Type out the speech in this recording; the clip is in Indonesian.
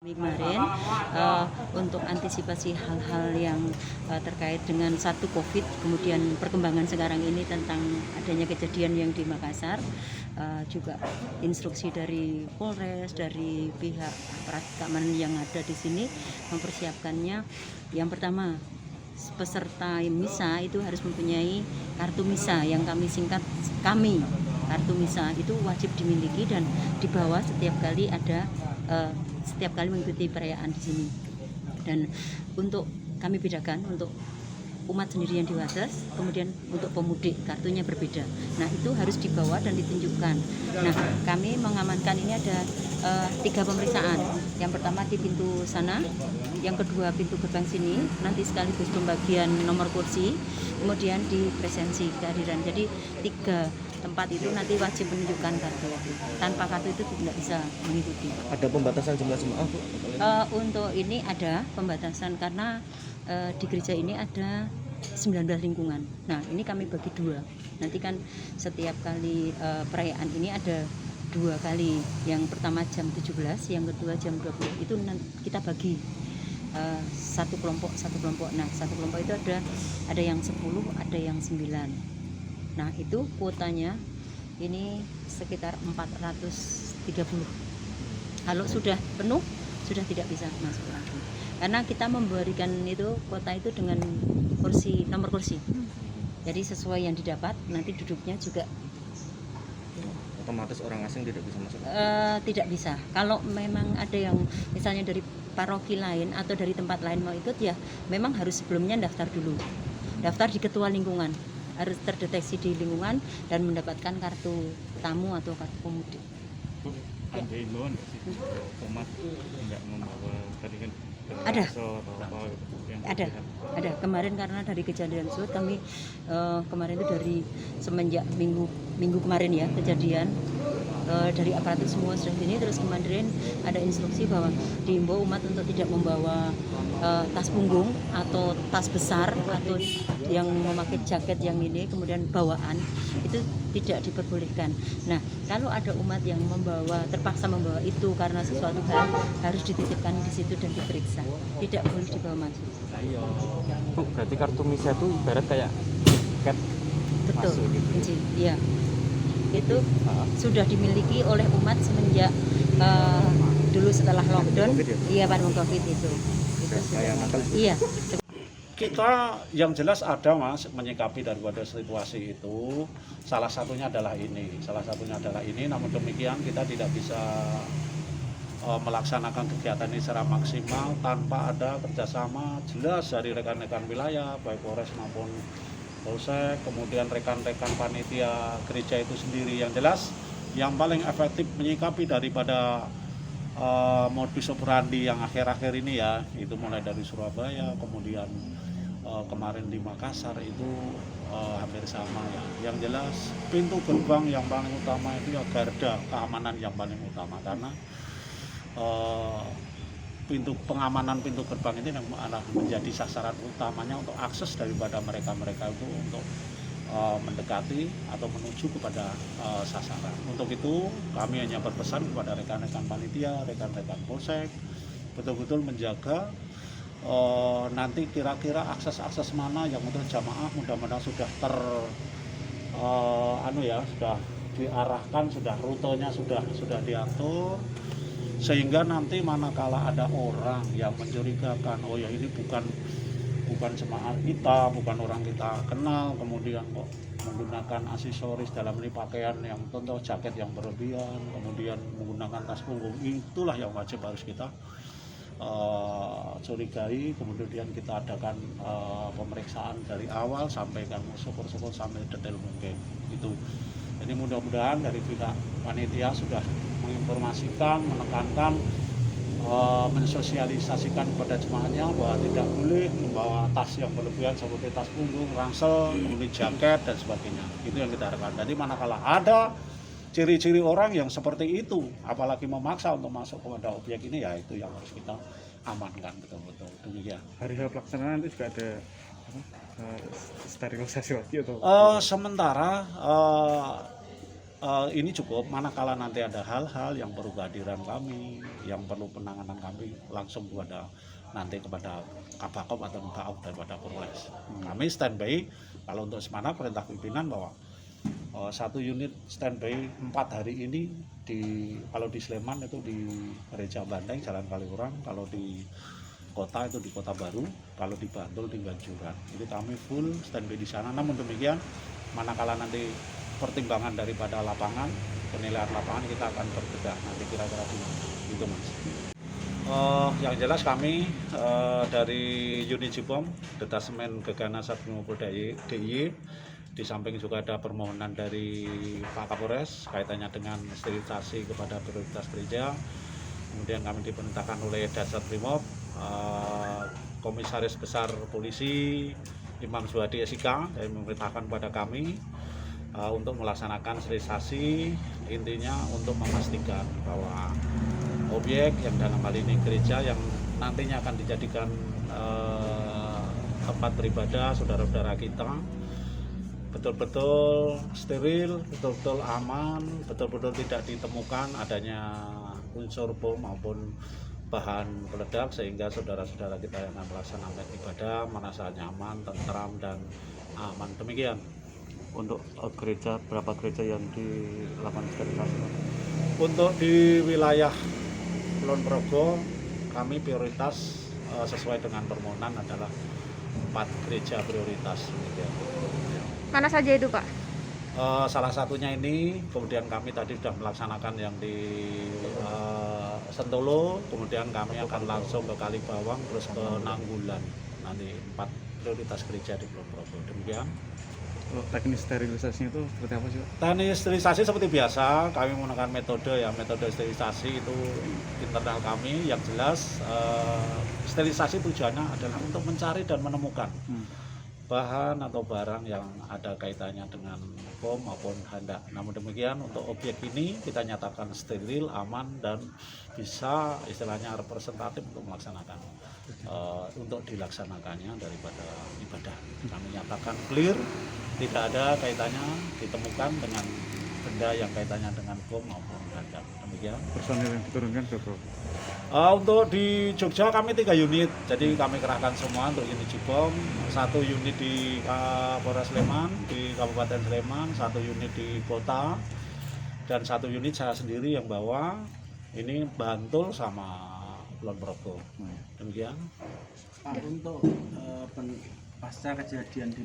Kemarin untuk antisipasi hal-hal yang terkait dengan satu COVID, kemudian perkembangan sekarang ini tentang adanya kejadian yang di Makassar, juga instruksi dari Polres, dari pihak aparat keamanan yang ada di sini mempersiapkannya. Yang pertama, peserta misa itu harus mempunyai kartu misa yang kami singkat kami. Kartu misa itu wajib dimiliki dan dibawa setiap kali mengikuti perayaan di sini. Dan untuk kami bedakan untuk umat sendiri yang di Wadas, kemudian untuk pemudik kartunya berbeda. Nah, itu harus dibawa dan ditunjukkan. Nah, kami mengamankan ini ada 3 pemeriksaan. Yang pertama di pintu sana, yang kedua pintu gerbang sini, nanti sekaligus pembagian nomor kursi, kemudian di presensi kehadiran. Jadi 3 tempat itu nanti wajib menunjukkan kartu. Tanpa kartu itu tidak bisa mengikuti. Ada pembatasan jumlah jemaah, Bu? Untuk ini ada pembatasan karena di gereja ini ada 19 lingkungan. Nah, ini kami bagi 2. Nanti kan setiap kali perayaan ini ada 2 kali. Yang pertama jam 17, yang kedua jam 20. Itu kita bagi satu kelompok. Nah, satu kelompok itu ada yang 10, ada yang 9. Nah, itu kuotanya ini sekitar 430. Kalau sudah penuh, sudah tidak bisa masuk lagi. Karena kita memberikan itu kuota itu dengan nomor kursi. Jadi sesuai yang didapat, nanti duduknya juga Otomatis orang asing tidak bisa masuk? Tidak bisa. Kalau memang ada yang misalnya dari paroki lain atau dari tempat lain mau ikut, ya memang harus sebelumnya daftar dulu. Daftar di ketua lingkungan. Harus terdeteksi di lingkungan dan mendapatkan kartu tamu atau kartu pemudik. Ada imbauan nggak sih umat nggak membawa tadi kan ada yang ada kemarin karena dari kejadian tersebut kami kemarin itu dari semenjak minggu kemarin ya kejadian dari aparatur semua sudah ini, terus kemarin ada instruksi bahwa diimbau umat untuk tidak membawa tas punggung atau tas besar atau yang memakai jaket yang ini, kemudian bawaan itu tidak diperbolehkan. Nah, kalau ada umat yang terpaksa membawa itu karena sesuatu hal, harus dititipkan di situ dan diperiksa, tidak boleh dibawa masuk. Bu, berarti kartu misa itu ibarat kayak tiket Betul, masuk gitu. Iya. Itu sudah dimiliki oleh umat semenjak dulu setelah lockdown, iya pandemi COVID itu sudah. Iya. Kita yang jelas ada, Mas, menyikapi daripada situasi itu. Salah satunya adalah ini. Namun demikian kita tidak bisa melaksanakan kegiatan ini secara maksimal tanpa ada kerjasama jelas dari rekan-rekan wilayah, baik Polres maupun Polsek, kemudian rekan-rekan panitia gereja itu sendiri. Yang jelas yang paling efektif menyikapi daripada modus operandi yang akhir-akhir ini ya, itu mulai dari Surabaya, kemudian kemarin di Makassar itu hampir sama ya. Yang jelas pintu gerbang yang paling utama itu ya garda keamanan yang paling utama, karena pengamanan pintu gerbang ini adalah menjadi sasaran utamanya untuk akses daripada mereka itu untuk mendekati atau menuju kepada sasaran. Untuk itu kami hanya berpesan kepada rekan-rekan panitia, rekan-rekan Polsek betul-betul menjaga nanti kira-kira akses mana yang untuk jamaah mudah-mudahan sudah sudah diarahkan, sudah rutenya sudah diatur, sehingga nanti manakala ada orang yang mencurigakan, oh ya ini bukan jemaah kita, bukan orang kita kenal, kemudian kok menggunakan aksesoris dalam ini pakaian yang contoh jaket yang berlebihan, kemudian menggunakan tas punggung, itulah yang wajib harus kita curigai. Kemudian kita adakan pemeriksaan dari awal sampai kan syukur-syukur sampai detail mungkin itu. Jadi mudah-mudahan dari pihak panitia sudah menginformasikan, menekankan, mensosialisasikan kepada jemaahnya bahwa tidak boleh membawa tas yang berlebihan seperti tas punggung, ransel, kemudian jaket dan sebagainya. Itu yang kita harapkan. Jadi manakala ada ciri-ciri orang yang seperti itu, apalagi memaksa untuk masuk kepada objek ini, ya itu yang harus kita amankan betul-betul. Demikian. Hari pelaksanaan itu juga ada sterilisasi lagi atau? Sementara ini cukup, manakala nanti ada hal-hal yang perlu kehadiran kami, yang perlu penanganan kami langsung kepada Kabakop atau Daob daripada Polres. Kami standby. Kalau untuk Semarang perintah pimpinan bahwa satu unit standby 4 hari ini kalau di Sleman itu di Gereja Bandeng Jalan Kaliurang, kalau di kota itu di Kota Baru, kalau di Bantul di Ganjuran. Jadi kami full standby di sana. Namun demikian, manakala nanti pertimbangan daripada lapangan, penilaian lapangan kita akan berbeda nanti kira-kira gitu Mas. Yang jelas kami dari unit Jibom, Detasemen Gegana Satrimopo DIY, di samping juga ada permohonan dari Pak Kapolres kaitannya dengan sterilisasi kepada prioritas gereja. Kemudian kami diperintahkan oleh Datsatrimob, Komisaris Besar Polisi Imam Zuhadi SIK, dan memerintahkan pada kami untuk melaksanakan sterilisasi, intinya untuk memastikan bahwa objek yang dalam hal ini gereja yang nantinya akan dijadikan tempat beribadah saudara-saudara kita betul-betul steril, betul-betul aman, betul-betul tidak ditemukan adanya unsur bom maupun bahan peledak, sehingga saudara-saudara kita yang akan melaksanakan ibadah merasa nyaman, tentram, dan aman. Demikian. Untuk gereja, berapa gereja yang dilakukan sterilisasi? Untuk di wilayah Kulon Progo, kami prioritas sesuai dengan permohonan adalah 4 gereja prioritas. Mana saja itu Pak? Salah satunya ini, kemudian kami tadi sudah melaksanakan yang di Sentolo, kemudian kami akan langsung ke Kalibawang, terus ke Nanggulan. Nanti 4 prioritas gereja di Kulon Progo. Demikian. Teknis sterilisasinya itu seperti apa sih Pak? Teknis sterilisasi seperti biasa, kami menggunakan metode sterilisasi itu internal kami. Yang jelas sterilisasi tujuannya adalah untuk mencari dan menemukan bahan atau barang yang ada kaitannya dengan bom maupun handak. Namun demikian untuk objek ini kita nyatakan steril, aman, dan bisa istilahnya representatif untuk melaksanakan untuk dilaksanakannya daripada ibadah. Kami nyatakan clear, tidak ada kaitannya ditemukan dengan benda yang kaitannya dengan bom maupun handak. Demikian. Personil yang diturunkan berapa? Untuk di Jogja kami 3 unit, jadi kami kerahkan semua untuk unit Jibom, 1 unit di Polres Sleman, di Kabupaten Sleman, 1 unit di kota, dan 1 unit saya sendiri yang bawa. Ini Bantul sama Kulon Progo. Demikian. Pak, untuk pasca kejadian di